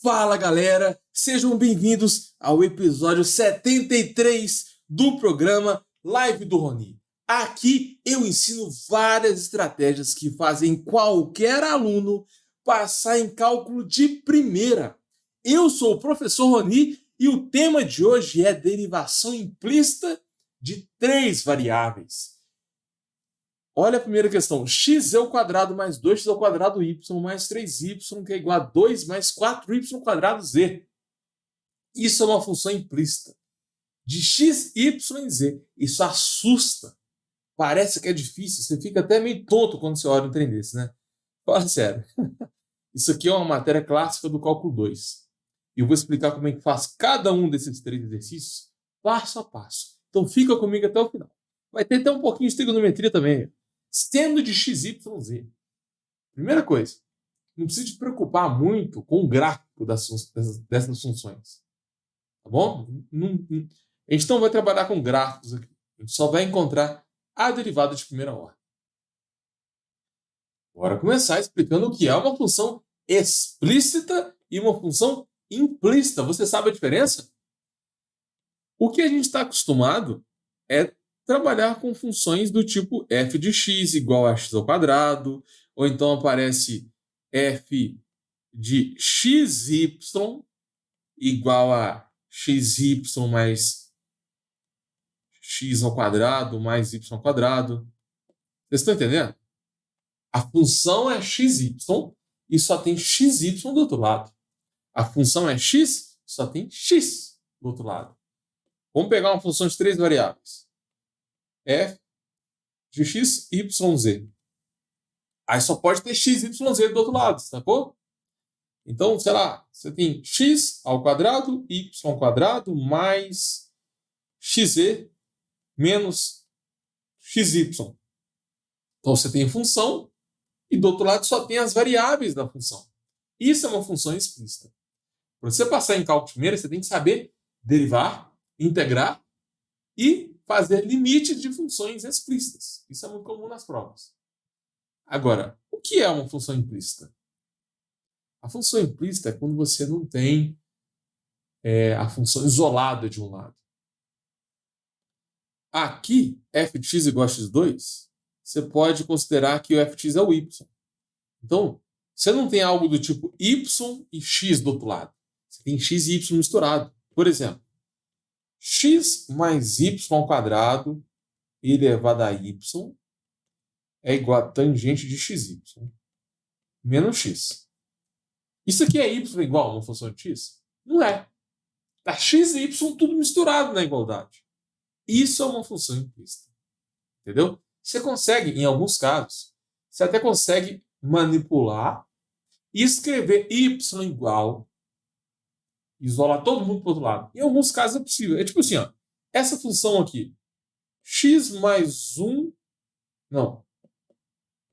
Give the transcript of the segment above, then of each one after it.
Fala galera, sejam bem-vindos ao episódio 73 do programa Live do Rony. Aqui eu ensino várias estratégias que fazem qualquer aluno passar em cálculo de primeira. Eu sou o professor Rony e o tema de hoje é derivação implícita de três variáveis. Olha a primeira questão, x é o quadrado mais 2x ao quadrado y mais 3y, que é igual a 2 mais 4y ao quadrado z. Isso é uma função implícita de x, y e z. Isso assusta. Parece que é difícil, você fica até meio tonto quando você olha um trem desse, né? Fala sério. Isso aqui é uma matéria clássica do cálculo 2. E eu vou explicar como é que faz cada um desses três exercícios passo a passo. Então fica comigo até o final. Vai ter até um pouquinho de trigonometria também. Seno de x, y, z. Primeira coisa, não precisa te preocupar muito com o gráfico dessas funções. Tá bom? A gente não vai trabalhar com gráficos aqui. A gente só vai encontrar a derivada de primeira ordem. Bora começar explicando o que é uma função explícita e uma função implícita. Você sabe a diferença? O que a gente está acostumado é trabalhar com funções do tipo f de x igual a x ao quadrado, ou então aparece f de xy igual a xy mais x ao quadrado mais y ao quadrado. Vocês estão entendendo? A função é xy e só tem xy do outro lado. A função é x, só tem x do outro lado. Vamos pegar uma função de três variáveis. F de x, y, z. Aí só pode ter x, y, z do outro lado, sacou? Então, sei lá, você tem x ao quadrado, y ao quadrado, mais xz menos xy. Então, você tem função e do outro lado só tem as variáveis da função. Isso é uma função explícita. Para você passar em cálculo primeiro, você tem que saber derivar, integrar e fazer limites de funções explícitas. Isso é muito comum nas provas. Agora, o que é uma função implícita? A função implícita é quando você não tem a função isolada de um lado. Aqui, f de x igual a x2, você pode considerar que o f de x é o y. Então, você não tem algo do tipo y e x do outro lado. Você tem x e y misturado. Por exemplo, x mais y ao quadrado elevado a y é igual a tangente de xy menos x. Isso aqui é y igual a uma função de x? Não é. Está x e y tudo misturado na igualdade. Isso é uma função implícita. Entendeu? Você consegue, em alguns casos, você até consegue manipular e escrever y igual, isolar todo mundo para o outro lado. Em alguns casos é possível. É tipo assim, ó, essa função aqui, x mais 1, não,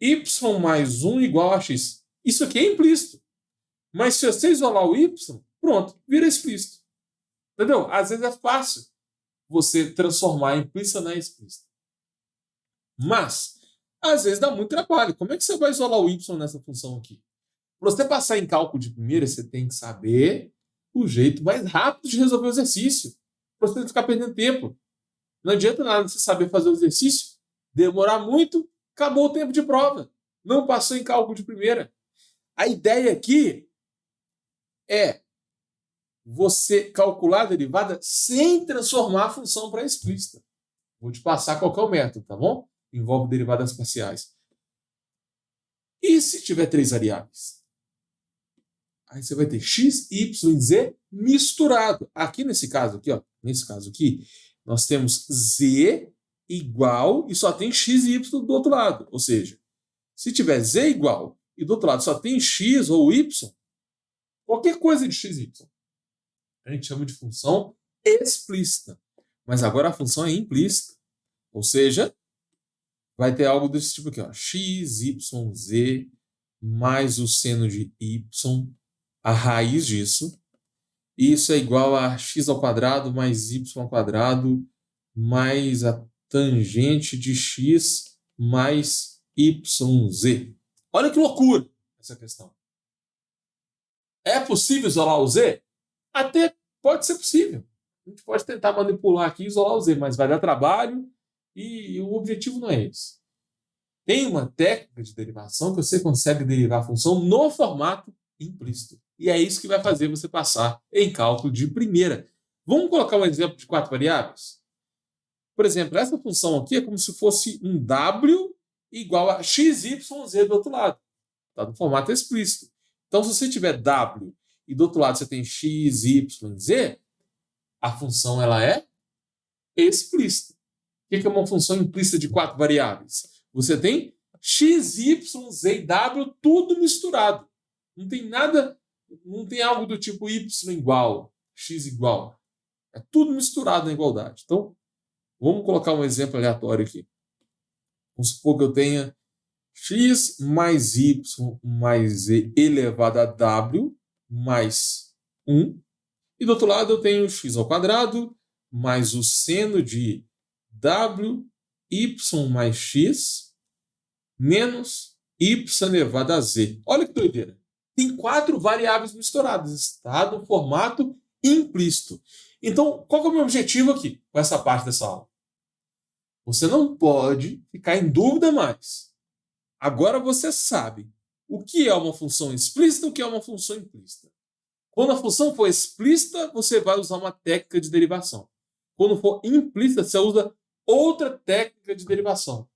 y mais 1 igual a x. Isso aqui é implícito. Mas se você isolar o y, pronto, vira explícito. Entendeu? Às vezes é fácil você transformar a implícita na explícita. Mas, às vezes dá muito trabalho. Como é que você vai isolar o y nessa função aqui? Para você passar em cálculo de primeira, você tem que saber o jeito mais rápido de resolver o exercício. Para você não ficar perdendo tempo. Não adianta nada você saber fazer o exercício, demorar muito, acabou o tempo de prova. Não passou em cálculo de primeira. A ideia aqui é você calcular a derivada sem transformar a função para explícita. Vou te passar qual que é o método, tá bom? Envolve derivadas parciais. E se tiver três variáveis? Aí você vai ter x, y e z misturado. Aqui nesse caso aqui, ó, nós temos z igual e só tem x e y do outro lado. Ou seja, se tiver z igual e do outro lado só tem x ou y, qualquer coisa de x e y, a gente chama de função explícita. Mas agora a função é implícita. Ou seja, vai ter algo desse tipo aqui, ó, x, y, z mais o seno de y, a raiz disso. Isso é igual a x ao quadrado mais y ao quadrado mais a tangente de x mais yz. Olha que loucura essa questão. É possível isolar o z? Até pode ser possível. A gente pode tentar manipular aqui e isolar o z, mas vai dar trabalho e o objetivo não é esse. Tem uma técnica de derivação que você consegue derivar a função no formato implícito. E é isso que vai fazer você passar em cálculo de primeira. Vamos colocar um exemplo de 4 variáveis? Por exemplo, essa função aqui é como se fosse um w igual a xyz do outro lado. Está no formato explícito. Então, se você tiver w e do outro lado você tem x, y, z, a função ela é explícita. O que é uma função implícita de 4 variáveis? Você tem x, y, z e w tudo misturado. Não tem nada, não tem algo do tipo y igual, x igual. É tudo misturado na igualdade. Então, vamos colocar um exemplo aleatório aqui. Vamos supor que eu tenha x mais y mais z elevado a w mais 1. E do outro lado eu tenho x ao quadrado mais o seno de w y mais x menos y elevado a z. Olha que doideira. Tem 4 variáveis misturadas. Está no formato implícito. Então, qual que é o meu objetivo aqui com essa parte dessa aula? Você não pode ficar em dúvida mais. Agora você sabe o que é uma função explícita e o que é uma função implícita. Quando a função for explícita, você vai usar uma técnica de derivação. Quando for implícita, você usa outra técnica de derivação.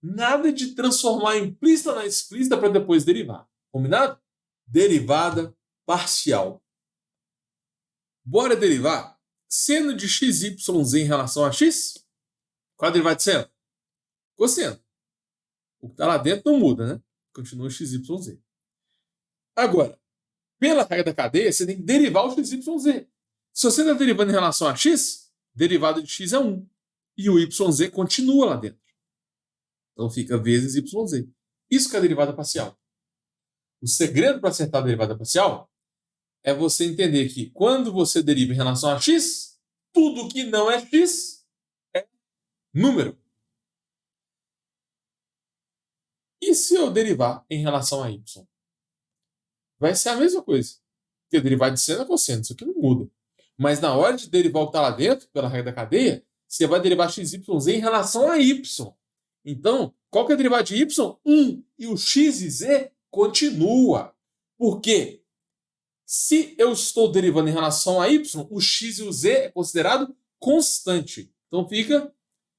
Nada de transformar implícita na explícita para depois derivar. Combinado? Derivada parcial. Bora derivar seno de x, y, z em relação a x? Qual é a derivada de seno? Cosseno. O que está lá dentro não muda, né? Continua x, y, z. Agora, pela regra da cadeia, você tem que derivar o x, y, z. Se você está derivando em relação a x, derivada de x é 1. E o y, z continua lá dentro. Então fica vezes y, z. Isso que é a derivada parcial. O segredo para acertar a derivada parcial é você entender que quando você deriva em relação a x, tudo que não é x é número. E se eu derivar em relação a y? Vai ser a mesma coisa. Porque derivar de seno é cosseno, isso aqui não muda. Mas na hora de derivar o que está lá dentro, pela regra da cadeia, você vai derivar x, y, z em relação a y. Então, qual que é a derivada de y? 1. E o x e z continua. Por quê? Se eu estou derivando em relação a y, o x e o z é considerado constante. Então fica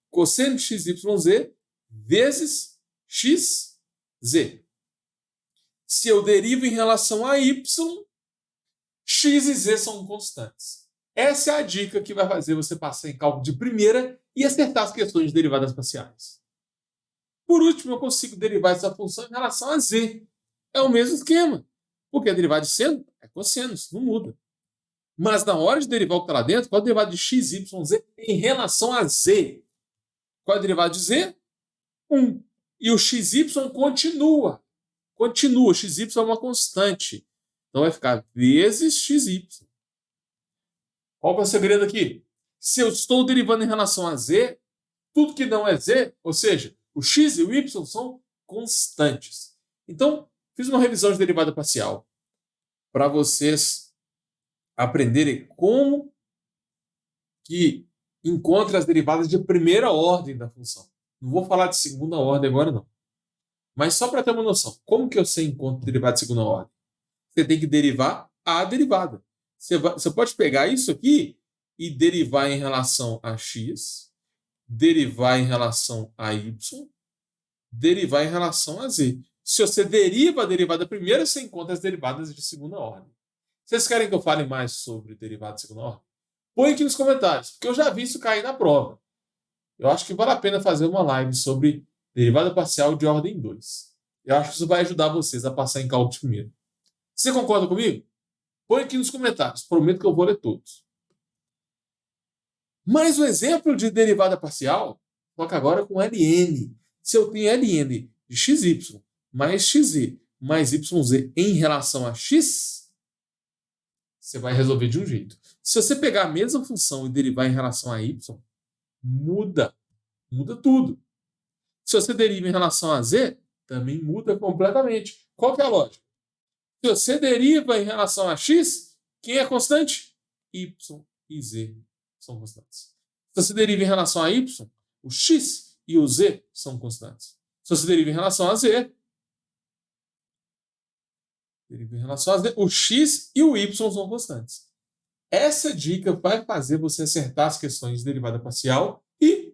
cosseno de x, y, z vezes x, z. Se eu derivo em relação a y, x e z são constantes. Essa é a dica que vai fazer você passar em cálculo de primeira e acertar as questões de derivadas parciais. Por último, eu consigo derivar essa função em relação a z. É o mesmo esquema. Porque a derivada de seno é cosseno, isso não muda. Mas na hora de derivar o que está lá dentro, qual é a derivada de x, y, z em relação a z? Qual é a derivada de z? 1. E o xy continua. Continua. Xy é uma constante. Então vai ficar vezes xy. Qual que é o segredo aqui? Se eu estou derivando em relação a z, tudo que não é z, ou seja, o x e o y são constantes. Então, fiz uma revisão de derivada parcial para vocês aprenderem como que encontra as derivadas de primeira ordem da função. Não vou falar de segunda ordem agora, não. Mas só para ter uma noção, como que eu sei encontro derivada de segunda ordem? Você tem que derivar a derivada. Você pode pegar isso aqui e derivar em relação a x, derivar em relação a y, derivar em relação a z. Se você deriva a derivada primeira, você encontra as derivadas de segunda ordem. Vocês querem que eu fale mais sobre derivada de segunda ordem? Põe aqui nos comentários, porque eu já vi isso cair na prova. Eu acho que vale a pena fazer uma live sobre derivada parcial de ordem 2. Eu acho que isso vai ajudar vocês a passar em cálculo de primeira. Você concorda comigo? Põe aqui nos comentários. Prometo que eu vou ler todos. Mais um exemplo de derivada parcial, coloca agora com ln. Se eu tenho ln de xy mais xz mais yz em relação a x, você vai resolver de um jeito. Se você pegar a mesma função e derivar em relação a y, muda. Muda tudo. Se você deriva em relação a z, também muda completamente. Qual que é a lógica? Se você deriva em relação a x, quem é constante? Y e z são constantes. Se você deriva em relação a y, o x e o z são constantes. Se você deriva em relação a z, o x e o y são constantes. Essa dica vai fazer você acertar as questões de derivada parcial e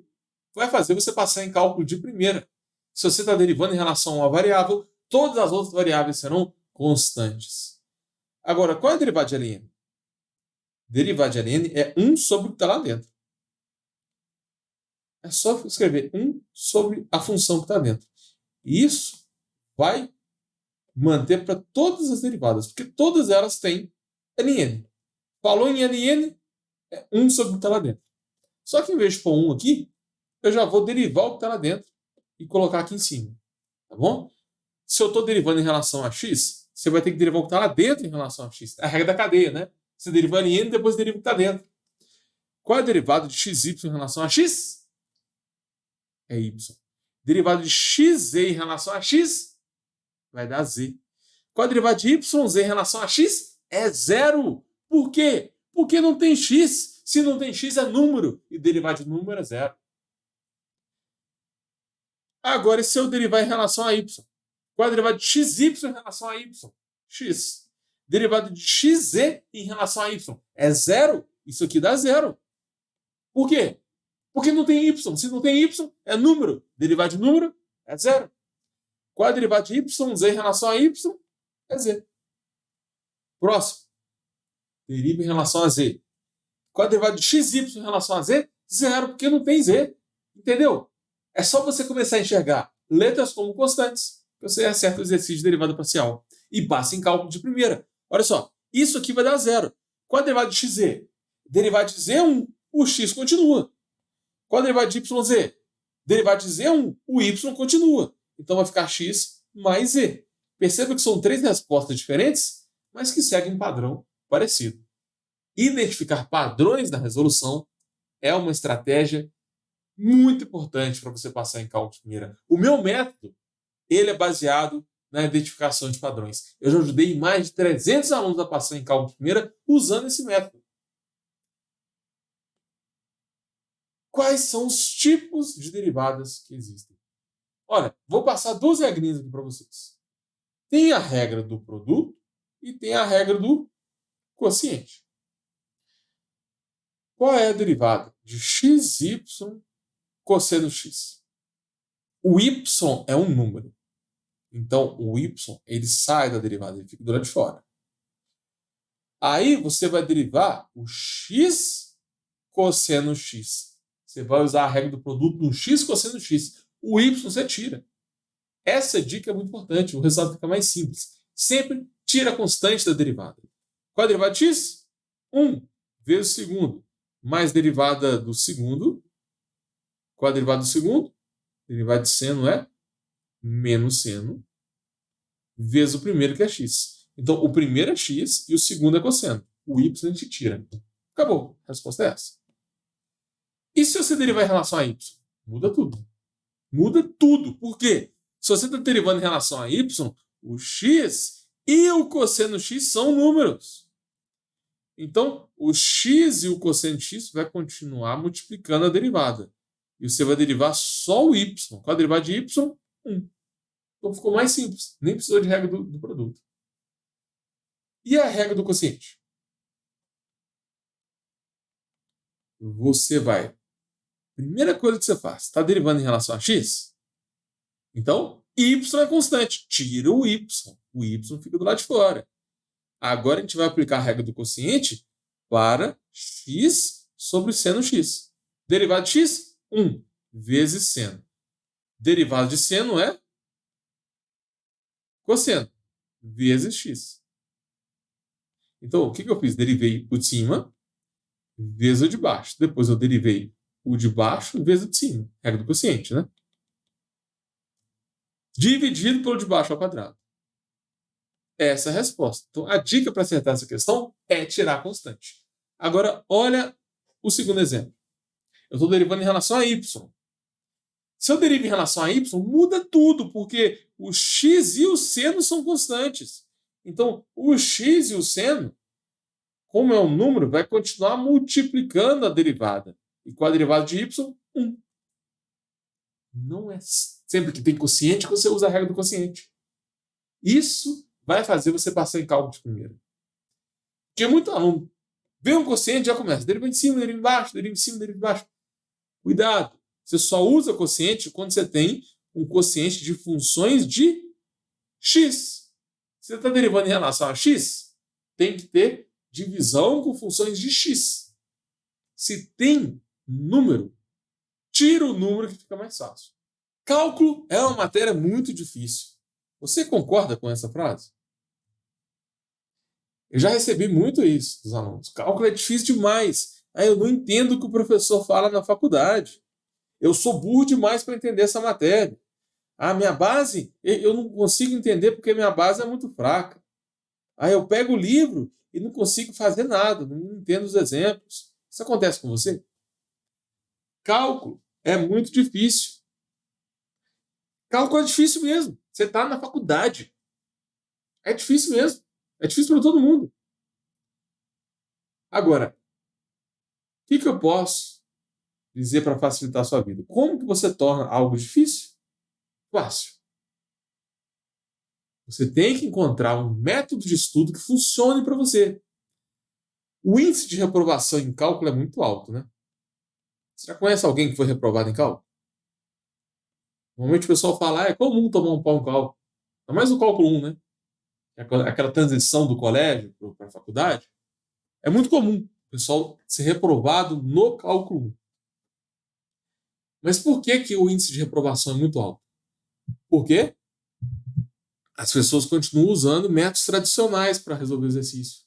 vai fazer você passar em cálculo de primeira. Se você está derivando em relação a uma variável, todas as outras variáveis serão constantes. Agora, qual é a derivada de ln? Derivada de ln é 1 sobre o que está lá dentro. É só escrever 1 sobre a função que está dentro. E isso vai manter para todas as derivadas, porque todas elas têm ln. Falou em ln, é 1 sobre o que está lá dentro. Só que em vez de pôr 1 aqui, eu já vou derivar o que está lá dentro e colocar aqui em cima. Tá bom? Se eu estou derivando em relação a x, você vai ter que derivar o que está lá dentro em relação a x. É a regra da cadeia, né? Você deriva ln e depois deriva o que está dentro. Qual é a derivada de xy em relação a x? É y. Derivada de xz em relação a x vai dar z. Qual a derivada de yz em relação a x? É zero. Por quê? Porque não tem x. Se não tem x, é número. E derivar de número é zero. Agora, e se eu derivar em relação a y? Qual a derivada de xy em relação a y? X. Derivada de xz em relação a y? É zero. Isso aqui dá zero. Por quê? Porque não tem y. Se não tem y, é número. Derivada de número é zero. Qual a derivada de yz em relação a y? É z. Próximo. Deriva em relação a z. Qual a derivada de xy em relação a z? Zero, porque não tem z. Entendeu? É só você começar a enxergar letras como constantes, que você acerta o exercício de derivada parcial. E passa em cálculo de primeira. Olha só, isso aqui vai dar zero. Qual a derivada de xz? Derivada de z é 1, o x continua. Qual a derivada de yz? Derivada de z é 1, o y continua. Então vai ficar x mais z. Perceba que são 3 respostas diferentes, mas que seguem um padrão parecido. Identificar padrões na resolução é uma estratégia muito importante para você passar em cálculo de primeira. O meu método, ele é baseado na identificação de padrões. Eu já ajudei mais de 300 alunos a passar em cálculo de primeira usando esse método. Quais são os tipos de derivadas que existem? Olha, vou passar 2 regrinhas aqui para vocês. Tem a regra do produto e tem a regra do quociente. Qual é a derivada de xy cosseno x? O y é um número. Então, o y ele sai da derivada, ele fica do lado de fora. Aí, você vai derivar o x cosseno x. Você vai usar a regra do produto no x cosseno x. O y você tira. Essa dica é muito importante, o resultado fica mais simples. Sempre tira a constante da derivada. Qual é a derivada de x? 1 vezes o segundo, mais derivada do segundo. Qual é a derivada do segundo? Derivada de seno é menos seno, vezes o primeiro, que é x. Então, o primeiro é x e o segundo é cosseno. O y a gente tira. Acabou. A resposta é essa. E se você derivar em relação a y? Muda tudo. Muda tudo. Por quê? Se você está derivando em relação a y, o x e o cosseno x são números. Então, o x e o cosseno de x vai continuar multiplicando a derivada. E você vai derivar só o y. Qual a derivada de y? 1. Então ficou mais simples. Nem precisou de regra do produto. E a regra do quociente? Você vai... Primeira coisa que você faz, está derivando em relação a x? Então, y é constante. Tira o y. O y fica do lado de fora. Agora a gente vai aplicar a regra do quociente para x sobre seno x. Derivada de x? 1 vezes seno. Derivada de seno é cosseno vezes x. Então, o que eu fiz? Derivei o de cima vezes o de baixo. Depois eu derivei o de baixo vezes o de cima. Regra do quociente, né? Dividido pelo de baixo ao quadrado. Essa é a resposta. Então, a dica para acertar essa questão é tirar a constante. Agora, olha o segundo exemplo. Eu estou derivando em relação a y. Se eu derivo em relação a y, muda tudo, porque o x e o seno são constantes. Então, o x e o seno, como é um número, vai continuar multiplicando a derivada. E com a derivada de y, 1. Não é sempre que tem quociente que você usa a regra do quociente. Isso vai fazer você passar em cálculo de primeira. Porque muito aluno vê um quociente e já começa. Deriva em cima, deriva embaixo, deriva em cima, deriva embaixo. Cuidado! Você só usa quociente quando você tem um quociente de funções de x. Se você está derivando em relação a x, tem que ter divisão com funções de x. Se tem número, tira o número que fica mais fácil. Cálculo é uma matéria muito difícil. Você concorda com essa frase? Eu já recebi muito isso dos alunos. Cálculo é difícil demais. Eu não entendo o que o professor fala na faculdade. Eu sou burro demais para entender essa matéria. Minha base, eu não consigo entender porque minha base é muito fraca. Eu pego o livro e não consigo fazer nada, não entendo os exemplos. Isso acontece com você? Cálculo é muito difícil. Cálculo é difícil mesmo. Você está na faculdade. É difícil mesmo. É difícil para todo mundo. Agora, o que eu posso dizer para facilitar a sua vida? Como que você torna algo difícil fácil? Você tem que encontrar um método de estudo que funcione para você. O índice de reprovação em cálculo é muito alto, né? Você já conhece alguém que foi reprovado em cálculo? Normalmente o pessoal fala, é comum tomar um pau em cálculo. Ainda mais o cálculo 1, né? Aquela transição do colégio para a faculdade. É muito comum o pessoal ser reprovado no cálculo 1. Mas por que o índice de reprovação é muito alto? Porque as pessoas continuam usando métodos tradicionais para resolver o exercício.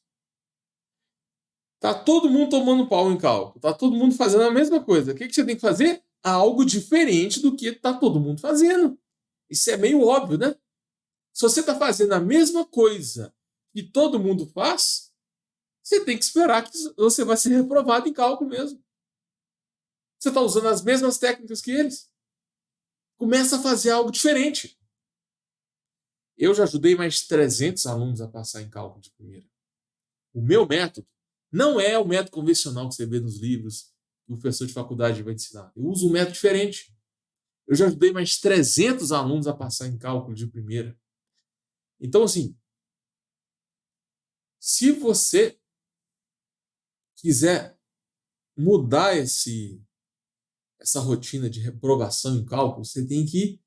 Tá todo mundo tomando pau em cálculo. Tá todo mundo fazendo a mesma coisa. O que você tem que fazer? Algo diferente do que tá todo mundo fazendo. Isso é meio óbvio, né? Se você está fazendo a mesma coisa que todo mundo faz, você tem que esperar que você vai ser reprovado em cálculo mesmo. Você está usando as mesmas técnicas que eles. Começa a fazer algo diferente. Eu já ajudei mais 300 alunos a passar em cálculo de primeira. O meu método não é o método convencional que você vê nos livros que o professor de faculdade vai te ensinar. Eu uso um método diferente. Eu já ajudei mais 300 alunos a passar em cálculo de primeira. Então, assim, se você quiser mudar essa rotina de reprovação em cálculo, você tem que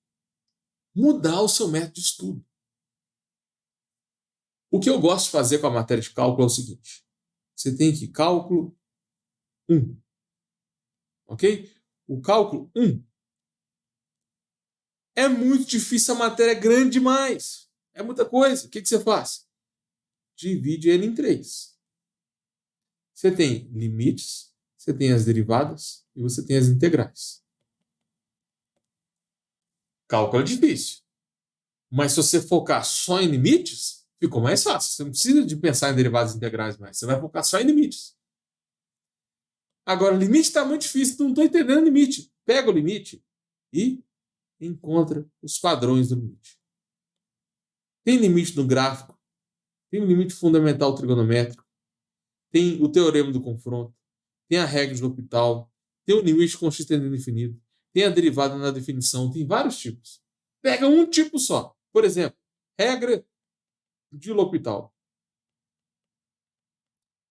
mudar o seu método de estudo. O que eu gosto de fazer com a matéria de cálculo é o seguinte. Você tem que cálculo 1. Ok? O cálculo 1 é muito difícil, a matéria é grande demais. É muita coisa. O que você faz? Divide ele em 3. Você tem limites, você tem as derivadas e você tem as integrais. Cálculo é difícil. Mas se você focar só em limites, ficou mais fácil. Você não precisa de pensar em derivadas integrais mais. Você vai focar só em limites. Agora, o limite está muito difícil, não estou entendendo o limite. Pega o limite e encontra os padrões do limite. Tem limite no gráfico, tem um limite fundamental trigonométrico, tem o teorema do confronto, tem a regra de L'Hopital, tem o limite com x tendendo ao infinito, tem a derivada na definição, tem vários tipos. Pega um tipo só. Por exemplo, regra de L'Hopital.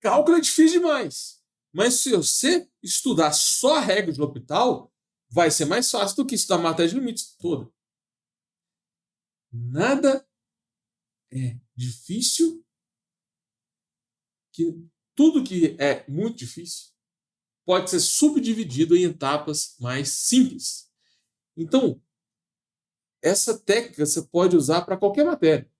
Cálculo é difícil demais. Mas se você estudar só a regra de L'Hopital, vai ser mais fácil do que estudar a matéria de limites toda. Nada é difícil, que tudo que é muito difícil pode ser subdividido em etapas mais simples. Então, essa técnica você pode usar para qualquer matéria.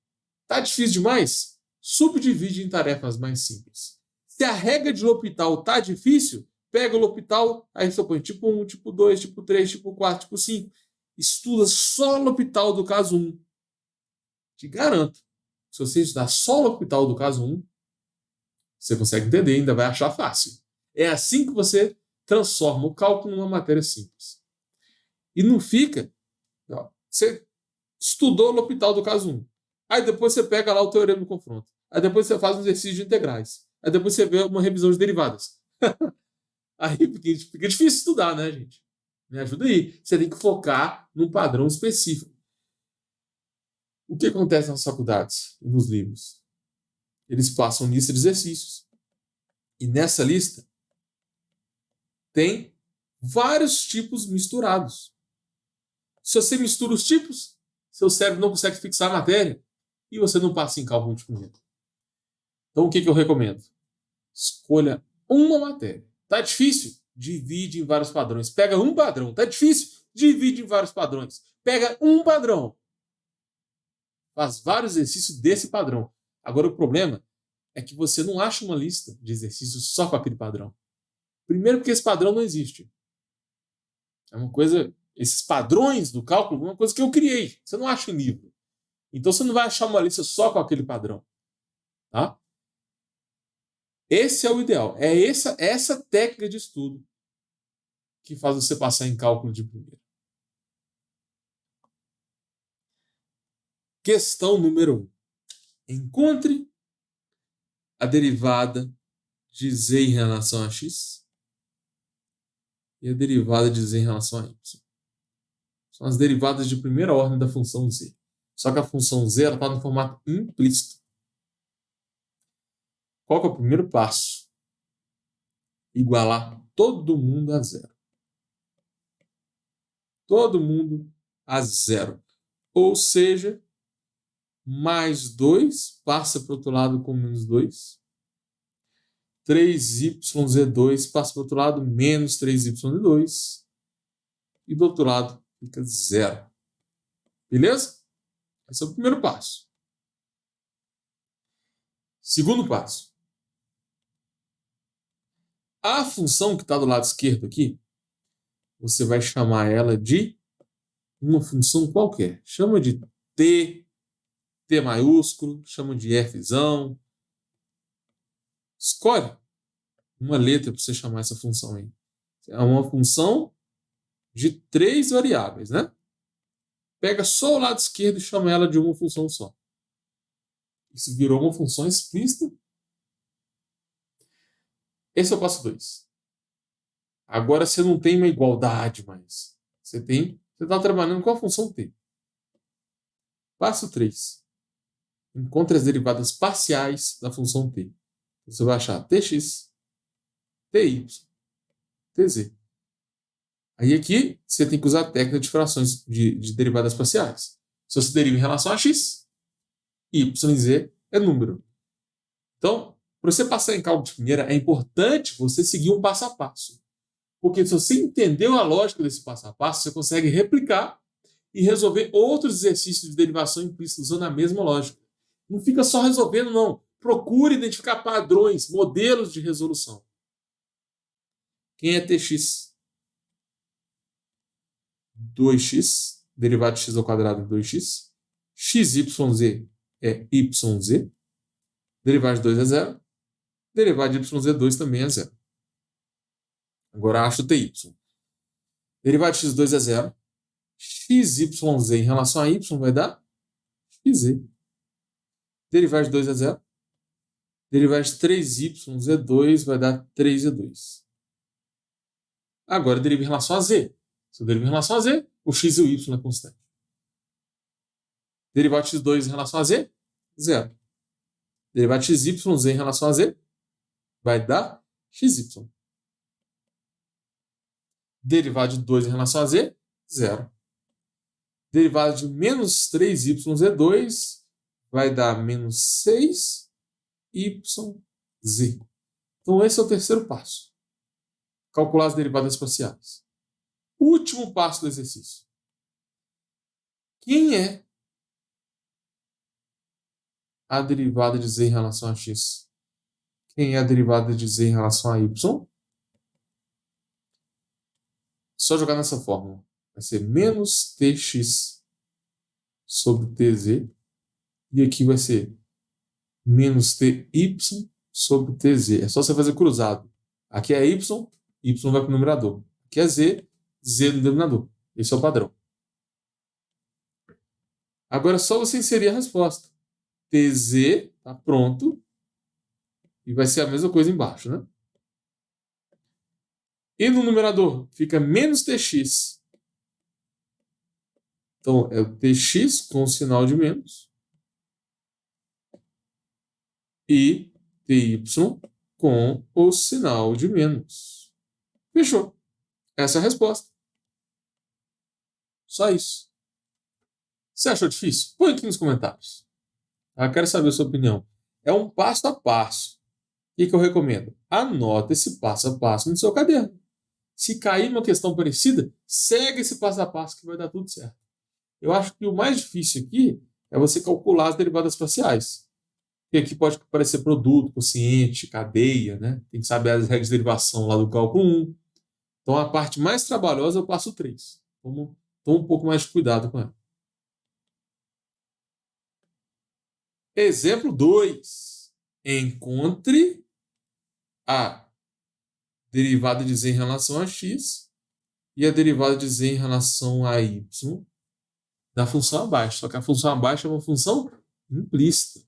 Está difícil demais? Subdivide em tarefas mais simples. Se a regra de L'Hopital está difícil, pega o L'Hopital, aí você põe tipo 1, tipo 2, tipo 3, tipo 4, tipo 5. Estuda só o L'Hopital do caso 1. Te garanto, se você estudar só o L'Hopital do caso 1, você consegue entender, ainda vai achar fácil. É assim que você transforma o cálculo numa matéria simples. E não fica... Você estudou o L'Hopital do caso 1. Aí depois você pega lá o teorema do confronto. Aí depois você faz um exercício de integrais. Aí depois você vê uma revisão de derivadas. Aí fica difícil estudar, né, gente? Me ajuda aí. Você tem que focar num padrão específico. O que acontece nas faculdades e nos livros? Eles passam lista de exercícios. E nessa lista tem vários tipos misturados. Se você mistura os tipos, seu cérebro não consegue fixar a matéria e você não passa em cálculo de primeiro. Então, o que eu recomendo? Escolha uma matéria. Tá difícil? Divide em vários padrões. Pega um padrão. Tá difícil? Divide em vários padrões. Pega um padrão. Faz vários exercícios desse padrão. Agora, o problema é que você não acha uma lista de exercícios só com aquele padrão. Primeiro, porque esse padrão não existe. É uma coisa... Esses padrões do cálculo é uma coisa que eu criei. Você não acha em livro. Então, você não vai achar uma lista só com aquele padrão. Tá? Esse é o ideal. É essa técnica de estudo que faz você passar em cálculo de primeira. Questão número 1. Encontre a derivada de z em relação a x e a derivada de z em relação a y. São as derivadas de primeira ordem da função z. Só que a função z está no formato implícito. Qual que é o primeiro passo? Igualar todo mundo a zero. Todo mundo a zero. Ou seja, mais 2 passa para o outro lado com menos 2. 3yz2 passa para o outro lado, menos 3y2. E do outro lado fica zero. Beleza? Esse é o primeiro passo. Segundo passo. A função que está do lado esquerdo aqui, você vai chamar ela de uma função qualquer. Chama de t maiúsculo, chama de fzão. Escolhe uma letra para você chamar essa função aí. É uma função de 3 variáveis, né? Pega só o lado esquerdo e chama ela de uma função só. Isso virou uma função explícita. Esse é o passo 2. Agora você não tem uma igualdade mais. Você está trabalhando com a função t. Passo 3. Encontre as derivadas parciais da função t. Você vai achar tx, ty, tz. Aí aqui você tem que usar a técnica de frações de derivadas parciais. Se você deriva em relação a x, y e z é número. Então, para você passar em cálculo de primeira, é importante você seguir um passo a passo. Porque se você entendeu a lógica desse passo a passo, você consegue replicar e resolver outros exercícios de derivação implícita usando a mesma lógica. Não fica só resolvendo, não. Procure identificar padrões, modelos de resolução. Quem é tx? 2x, derivada de x ao quadrado de 2x. xyz é yz. Derivada de 2 é zero. Derivada de yz2 também é zero. Agora acho ty. Derivada de x2 é zero. xyz em relação a y vai dar xz. Derivada de 2 é zero. Derivada de 3yz2 vai dar 3z2. Agora deriva em relação a z. Se eu derivo em relação a z, o x e o y é constante. Derivada de x2 em relação a z, zero. Derivada de xyz em relação a z vai dar xy. Derivada de 2 em relação a z, zero. Derivada de menos 3yz2 vai dar menos 6yz. Então esse é o terceiro passo. Calcular as derivadas parciais. Último passo do exercício. Quem é a derivada de z em relação a x? Quem é a derivada de z em relação a y? Só jogar nessa fórmula. Vai ser menos tx sobre tz. E aqui vai ser menos ty sobre tz. É só você fazer cruzado. Aqui é y vai para o numerador. Aqui é z no denominador. Esse é o padrão. Agora é só você inserir a resposta. TZ, tá pronto. E vai ser a mesma coisa embaixo, né? E no numerador fica menos TX. Então, é o TX com o sinal de menos. E TY com o sinal de menos. Fechou. Essa é a resposta. Só isso. Você achou difícil? Põe aqui nos comentários. Eu quero saber a sua opinião. É um passo a passo. O que eu recomendo? Anota esse passo a passo no seu caderno. Se cair uma questão parecida, segue esse passo a passo que vai dar tudo certo. Eu acho que o mais difícil aqui é você calcular as derivadas parciais. Porque aqui pode aparecer produto, quociente, cadeia, né? Tem que saber as regras de derivação lá do cálculo 1. Então a parte mais trabalhosa é o passo 3. Toma um pouco mais de cuidado com ela. Exemplo 2. Encontre a derivada de z em relação a x e a derivada de z em relação a y da função abaixo. Só que a função abaixo é uma função implícita.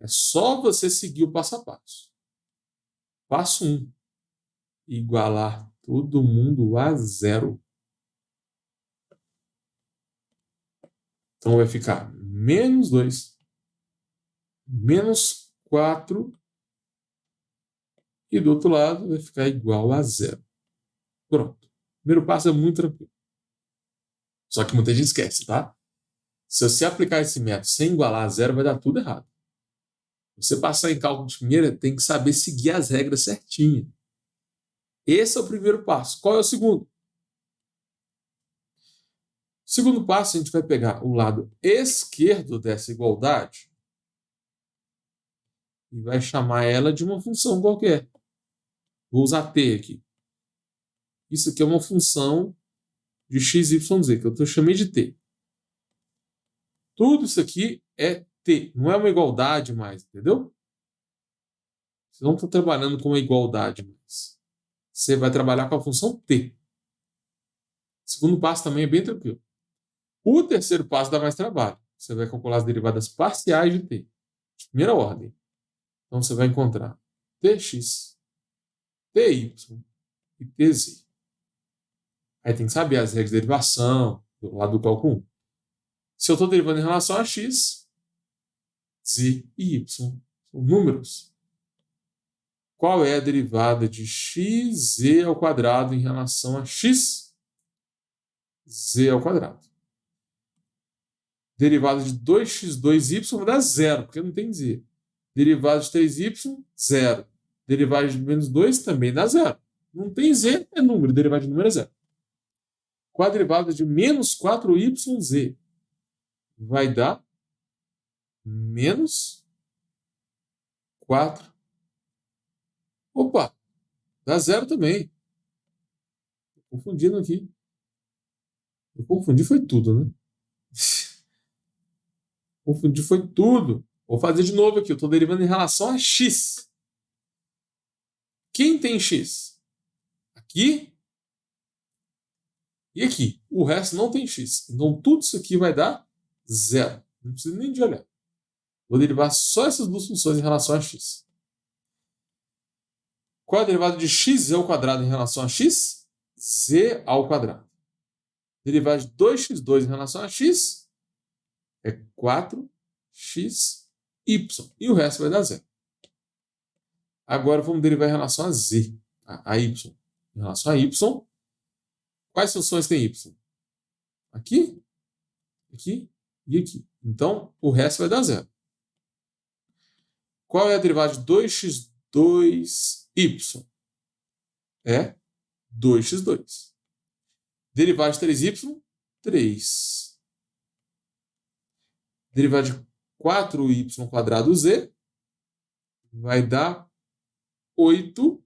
É só você seguir o passo a passo. Passo 1. Igualar todo mundo a 0. Então vai ficar menos 2, menos 4, e do outro lado vai ficar igual a 0. Pronto. O primeiro passo é muito tranquilo. Só que muita gente esquece, tá? Se você aplicar esse método sem igualar a 0, vai dar tudo errado. Você passar em cálculo de primeira, tem que saber seguir as regras certinho. Esse é o primeiro passo. Qual é o segundo? O segundo passo, a gente vai pegar o lado esquerdo dessa igualdade e vai chamar ela de uma função qualquer. Vou usar t aqui. Isso aqui é uma função de x, y, z, que eu chamei de t. Tudo isso aqui é t, não é uma igualdade mais, entendeu? Você não está trabalhando com uma igualdade mais. Você vai trabalhar com a função t. O segundo passo também é bem tranquilo. O terceiro passo dá mais trabalho. Você vai calcular as derivadas parciais de t, de primeira ordem. Então você vai encontrar tx, ty e tz. Aí tem que saber as regras de derivação do lado do cálculo 1. Se eu estou derivando em relação a x, z e y são números. Qual é a derivada de xz ao quadrado em relação a x, z ao quadrado? Derivada de 2x2y vai dar 0, porque não tem z. Derivada de 3y, 0. Derivada de menos 2 também dá 0. Não tem z, é número. Derivada de número é 0. Qual a derivada de menos 4yz? Vai dar menos 4. Opa, dá 0 também. Estou confundindo aqui. Eu confundi foi tudo, né? Confundi foi tudo. Vou fazer de novo aqui. Eu estou derivando em relação a x. Quem tem x? Aqui e aqui. O resto não tem x. Então tudo isso aqui vai dar 0. Não precisa nem de olhar. Vou derivar só essas duas funções em relação a x. Qual é a derivada de x ao quadrado em relação a x? Z ao quadrado. Derivada de 2x2 em relação a x é 4xy. E o resto vai dar 0. Agora vamos derivar em relação a z, a y. Em relação a y, quais funções tem y? Aqui, aqui e aqui. Então, o resto vai dar 0. Qual é a derivada de 2x2y? É 2x2. Derivada de 3y, 3. Derivada de 4y quadrado z vai dar 8yz.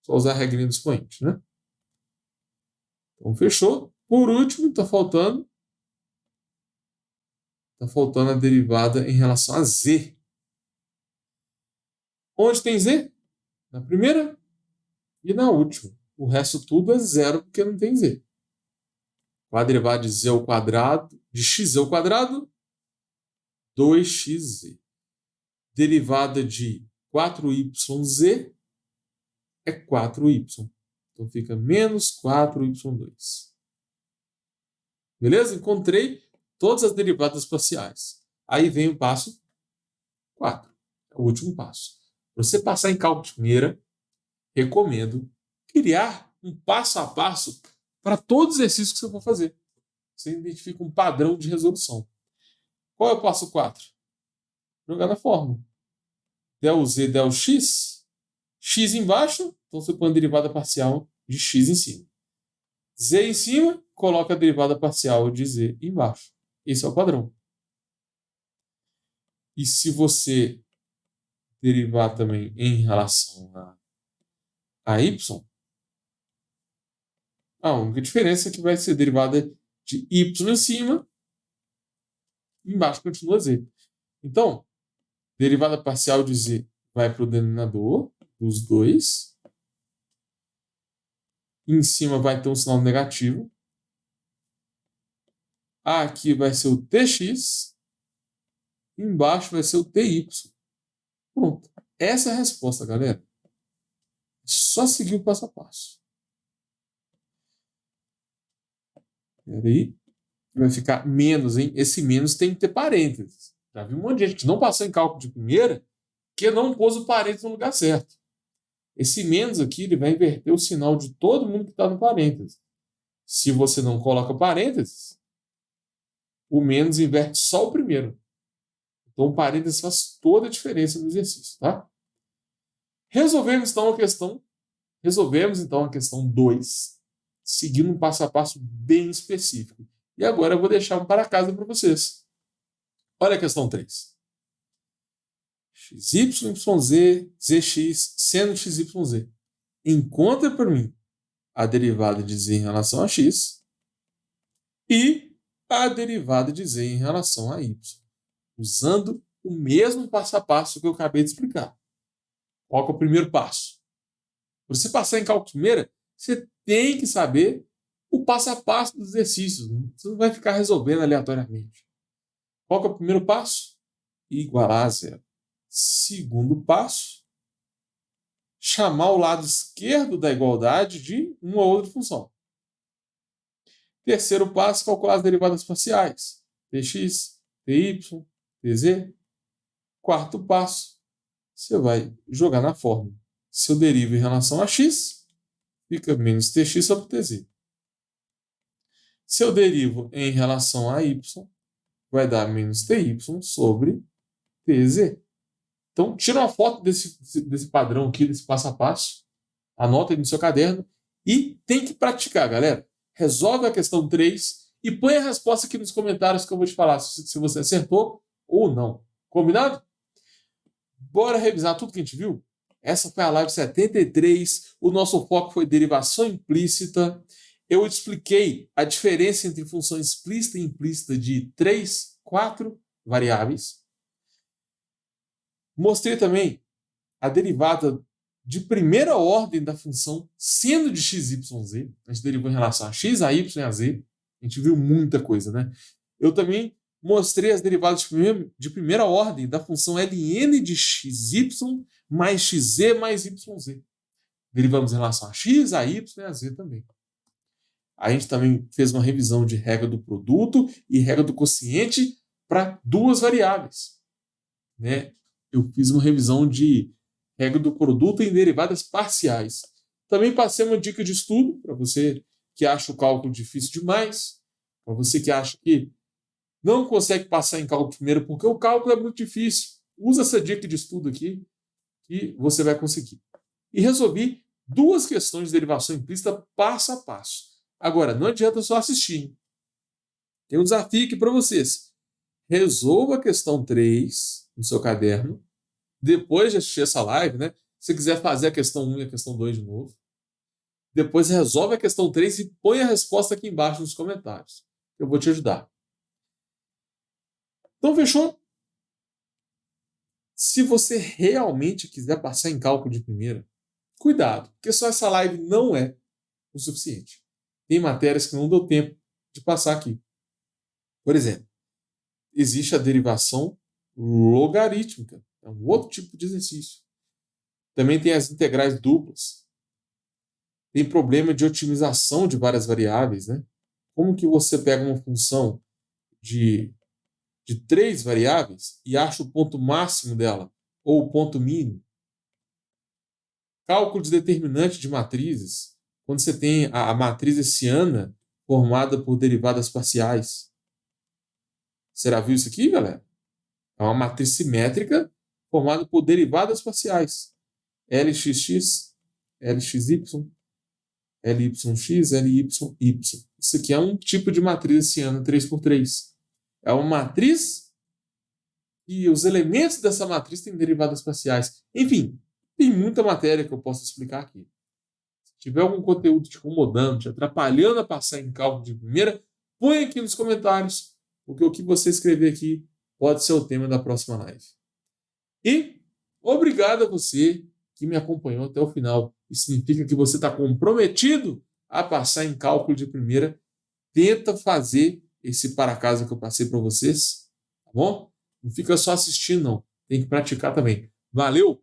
Só usar a regrinha do expoente, né? Então, fechou. Por último, está faltando a derivada em relação a z. Onde tem z? Na primeira e na última. O resto tudo é 0, porque não tem z. Qual a derivada de z ao quadrado de x ao quadrado, 2xz. Derivada de 4yz é 4y. Então fica menos 4y2. Beleza? Encontrei todas as derivadas parciais. Aí vem o passo 4. É o último passo. Para você passar em cálculo de primeira, recomendo criar um passo a passo para todos os exercícios que você for fazer. Você identifica um padrão de resolução. Qual é o passo 4? Jogar na fórmula. Del z, del x. X embaixo, então você põe a derivada parcial de x em cima. Z em cima, coloca a derivada parcial de z embaixo. Esse é o padrão. E se você derivar também em relação a y, a única diferença é que vai ser derivada de y em cima, embaixo continua z. Então, derivada parcial de z vai para o denominador dos dois. Em cima vai ter um sinal negativo. Aqui vai ser o tx. Embaixo vai ser o ty. Pronto. Essa é a resposta, galera. É só seguir o passo a passo. Espera aí. Vai ficar menos, hein? Esse menos tem que ter parênteses. Já vi um monte de gente que não passou em cálculo de primeira que não pôs o parênteses no lugar certo. Esse menos aqui ele vai inverter o sinal de todo mundo que está no parênteses. Se você não coloca parênteses, o menos inverte só o primeiro. Então o parênteses faz toda a diferença no exercício, tá? Resolvemos então a questão 2, seguindo um passo a passo bem específico. E agora eu vou deixar um para casa para vocês. Olha a questão 3. xy, yz, zx, seno xyz. Encontra para mim a derivada de z em relação a x e a derivada de z em relação a y, usando o mesmo passo a passo que eu acabei de explicar. Qual que é o primeiro passo? Para você passar em cálculo de primeira, você tem que saber o passo a passo dos exercícios. Você não vai ficar resolvendo aleatoriamente. Qual que é o primeiro passo? Igualar a zero. Segundo passo, chamar o lado esquerdo da igualdade de uma ou outra função. Terceiro passo, calcular as derivadas parciais. Tx, ty, tz. Quarto passo, você vai jogar na fórmula. Se eu derivo em relação a x, fica menos tx sobre tz. Se eu derivo em relação a y, vai dar menos ty sobre tz. Então, tira uma foto desse padrão aqui, desse passo a passo, anota aí no seu caderno e tem que praticar, galera. Resolve a questão 3 e põe a resposta aqui nos comentários que eu vou te falar se você acertou ou não. Combinado? Bora revisar tudo que a gente viu? Essa foi a live 73. O nosso foco foi derivação implícita. Eu expliquei a diferença entre função explícita e implícita de 3, 4 variáveis. Mostrei também a derivada de primeira ordem da função sendo de x, y, z. A gente derivou em relação a x, a y e a z. A gente viu muita coisa, né? Eu também mostrei as derivadas de primeira ordem da função ln de xy mais xz mais yz. Derivamos em relação a x, a y e a z também. A gente também fez uma revisão de regra do produto e regra do quociente para duas variáveis, né? Eu fiz uma revisão de regra do produto em derivadas parciais. Também passei uma dica de estudo para você que acha o cálculo difícil demais, para você que acha que não consegue passar em cálculo primeiro porque o cálculo é muito difícil. Usa essa dica de estudo aqui que você vai conseguir. E resolvi duas questões de derivação implícita passo a passo. Agora, não adianta só assistir, hein? Tem um desafio aqui para vocês. Resolva a questão 3 no seu caderno. Depois de assistir essa live, né? Se você quiser fazer a questão 1 e a questão 2 de novo. Depois resolve a questão 3 e põe a resposta aqui embaixo nos comentários. Eu vou te ajudar. Então, fechou? Se você realmente quiser passar em cálculo de primeira, cuidado, porque só essa live não é o suficiente. Tem matérias que não deu tempo de passar aqui. Por exemplo, existe a derivação logarítmica, é um outro tipo de exercício. Também tem as integrais duplas. Tem problema de otimização de várias variáveis, né? Como que você pega uma função de 3 variáveis e acha o ponto máximo dela, ou o ponto mínimo? Cálculo de determinante de matrizes, quando você tem a matriz hessiana formada por derivadas parciais. Você já viu isso aqui, galera? É uma matriz simétrica formada por derivadas parciais. LXX, LXY, LYX, LYY. Isso aqui é um tipo de matriz hessiana 3x3. É uma matriz e os elementos dessa matriz têm derivadas parciais. Enfim, tem muita matéria que eu posso explicar aqui. Se tiver algum conteúdo te incomodando, te atrapalhando a passar em cálculo de primeira, põe aqui nos comentários, porque o que você escrever aqui pode ser o tema da próxima live. E obrigado a você que me acompanhou até o final. Isso significa que você está comprometido a passar em cálculo de primeira. Tenta fazer esse para casa que eu passei para vocês, tá bom? Não fica só assistindo, não. Tem que praticar também. Valeu!